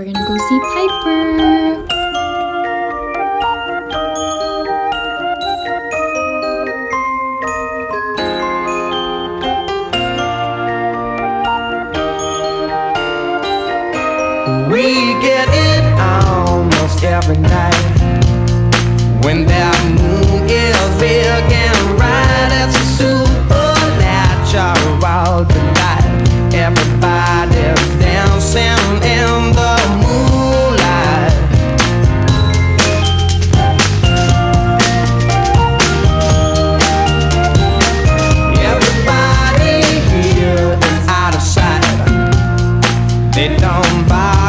We're gonna go see Piper. We get it almost every night when that moon is big and bright. It's a supernatural delight. Everybody's dancing in the moonlight. Everybody here is out of sight. They don't buy